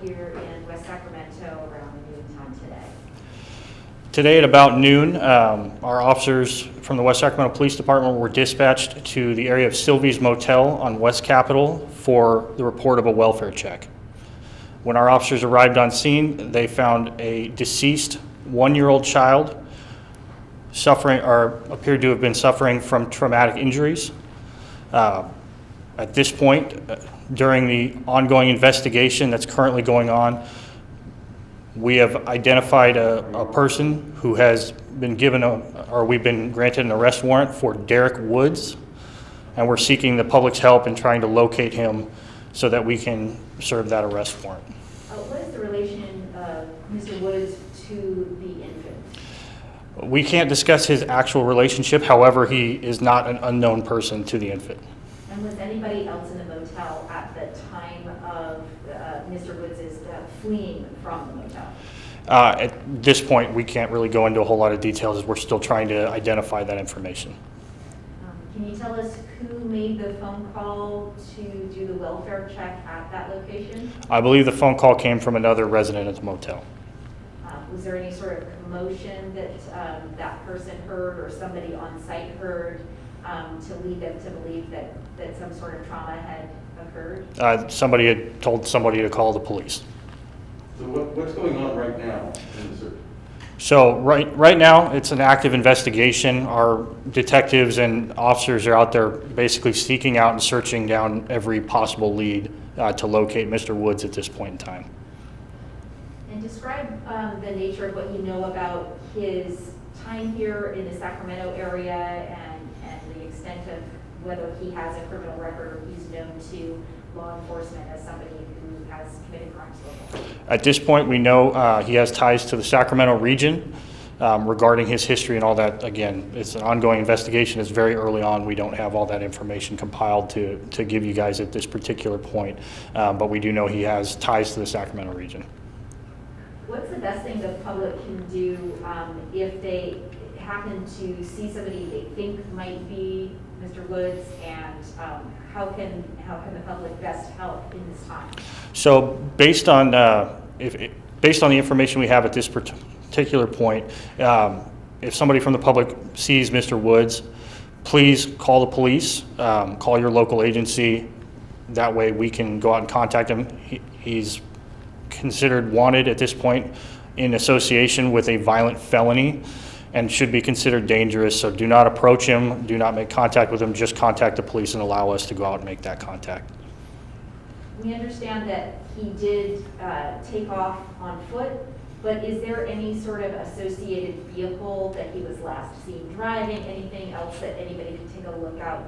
here in West Sacramento around noontime today? Today at about noon, our officers from the West Sacramento Police Department were dispatched to the area of Sylvie's Motel on West Capitol for the report of a welfare check. When our officers arrived on scene, they found a deceased 1-year-old child suffering, or appeared to have been suffering from traumatic injuries. At this point, during the ongoing investigation that's currently going on, we have identified a person who has been given we've been granted an arrest warrant for Derek Woods, and we're seeking the public's help in trying to locate him so that we can serve that arrest warrant. What is the relation of Mr. Woods to the infant? We can't discuss his actual relationship, however, he is not an unknown person to the infant. And was anybody else in the motel at the time of Mr. Woods' fleeing from the motel? At this point, we can't really go into a whole lot of details as we're still trying to identify that information. Can you tell us who made the phone call to do the welfare check at that location? I believe the phone call came from another resident at the motel. Was there any sort of commotion that that person heard or somebody on site heard to lead them to believe that some sort of trauma had occurred? Somebody had told somebody to call the police. So what's going on right now in the search? So right now, it's an active investigation. Our detectives and officers are out there basically seeking out and searching down every possible lead to locate Mr. Woods at this point in time. And describe the nature of what you know about his time here in the Sacramento area and the extent of whether he has a criminal record or he's known to law enforcement as somebody who has committed crimes locally. At this point, we know he has ties to the Sacramento region. Regarding his history and all that, again, it's an ongoing investigation. It's very early on. We don't have all that information compiled to give you guys at this particular point, but we do know he has ties to the Sacramento region. What's the best thing the public can do if they happen to see somebody they think might be Mr. Woods, and how can the public best help in this time? So based on based on the information we have at this particular point, if somebody from the public sees Mr. Woods, please call the police, call your local agency. That way we can go out and contact him. He's considered wanted at this point in association with a violent felony and should be considered dangerous. So do not approach him, do not make contact with him, just contact the police and allow us to go out and make that contact. We understand that he did take off on foot, but is there any sort of associated vehicle that he was last seen driving, anything else that anybody can take a look out,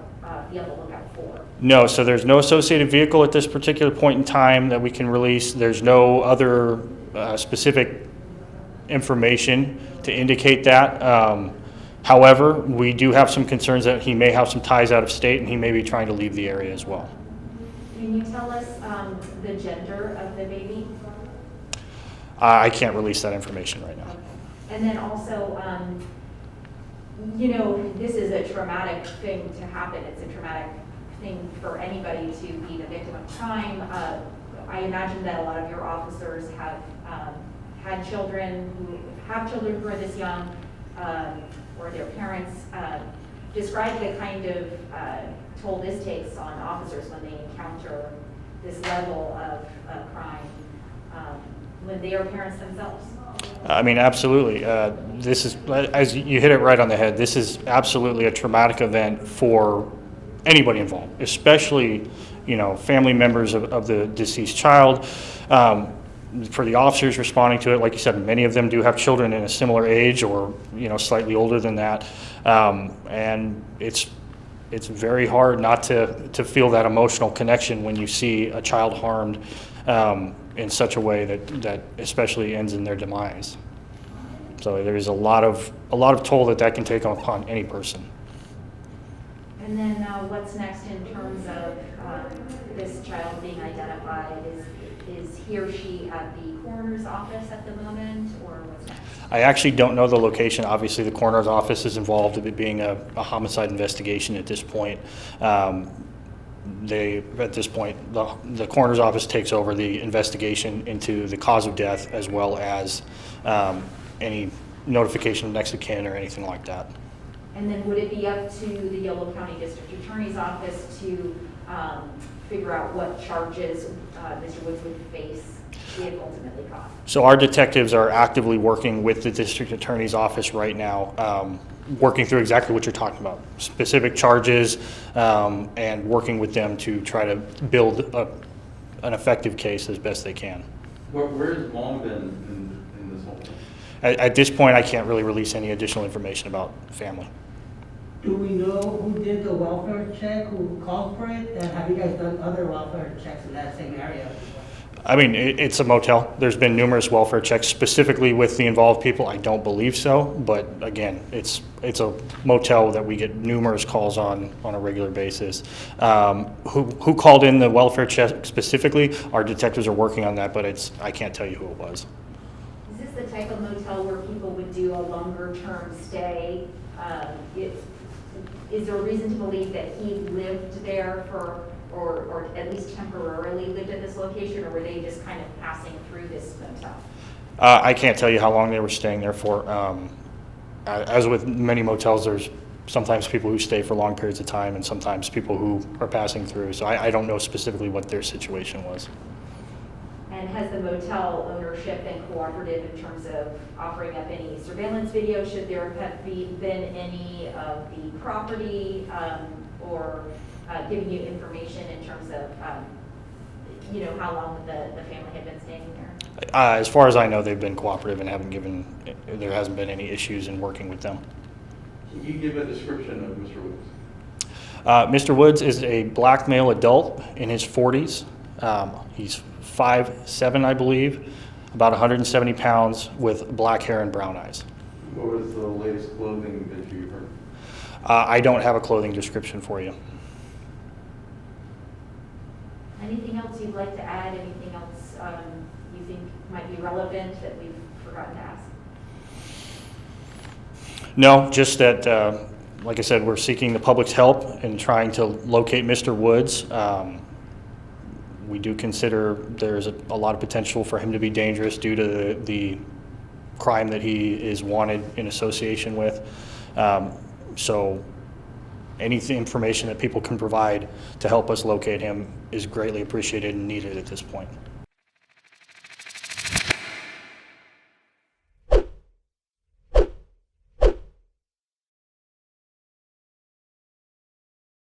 be on the lookout for? No, so there's no associated vehicle at this particular point in time that we can release. There's no other specific information to indicate that. However, we do have some concerns that he may have some ties out of state and he may be trying to leave the area as well. Can you tell us the gender of the baby? I can't release that information right now. Okay. And then also, you know, this is a traumatic thing to happen. It's a traumatic thing for anybody to be the victim of crime. I imagine that a lot of your officers have had children who are this young, or their parents. Describe the kind of toll this takes on officers when they encounter this level of crime when they are parents themselves. I mean, absolutely. This is, as you hit it right on the head, this is absolutely a traumatic event for anybody involved, especially, you know, family members of the deceased child. For the officers responding to it, like you said, many of them do have children in a similar age or, you know, slightly older than that. And it's very hard not to feel that emotional connection when you see a child harmed in such a way that especially ends in their demise. So there is a lot of toll that can take upon any person. And then what's next in terms of this child being identified? Is he or she at the coroner's office at the moment, or what's next? I actually don't know the location. Obviously, the coroner's office is involved in it being a homicide investigation at this point. they, at this point, the coroner's office takes over the investigation into the cause of death as well as any notification of next of kin or anything like that. And then would it be up to the Yolo County District Attorney's Office to figure out what charges Mr. Woods would face if ultimately caught? So our detectives are actively working with the district attorney's office right now, working through exactly what you're talking about, specific charges, and working with them to try to build an effective case as best they can. Where has mom been in this whole thing? At this point, I can't really release any additional information about family. Do we know who did the welfare check, who called for it, and have you guys done other welfare checks in that same area? I mean, it's a motel. There's been numerous welfare checks specifically with the involved people. I don't believe so, but again, it's a motel that we get numerous calls on a regular basis. Who called in the welfare check specifically? Our detectives are working on that, but I can't tell you who it was. Is this the type of motel where people would do a longer term stay? Is there a reason to believe that he lived there or at least temporarily lived at this location, or were they just kind of passing through this motel? I can't tell you how long they were staying there for. As with many motels, there's sometimes people who stay for long periods of time and sometimes people who are passing through. So I don't know specifically what their situation was. And has the motel ownership been cooperative in terms of offering up any surveillance video? Should there have been any of the property or giving you information in terms of, how long the family had been staying there? As far as I know, they've been cooperative and there hasn't been any issues in working with them. Can you give a description of Mr. Woods? Mr. Woods is a black male adult in his 40s. He's 5'7", I believe, about 170 pounds with black hair and brown eyes. What was the latest clothing that you heard? I don't have a clothing description for you. Anything else you'd like to add? Anything else you think might be relevant that we've forgotten to ask? No, just that, like I said, we're seeking the public's help in trying to locate Mr. Woods. We do consider there's a lot of potential for him to be dangerous due to the crime that he is wanted in association with. So any information that people can provide to help us locate him is greatly appreciated and needed at this point.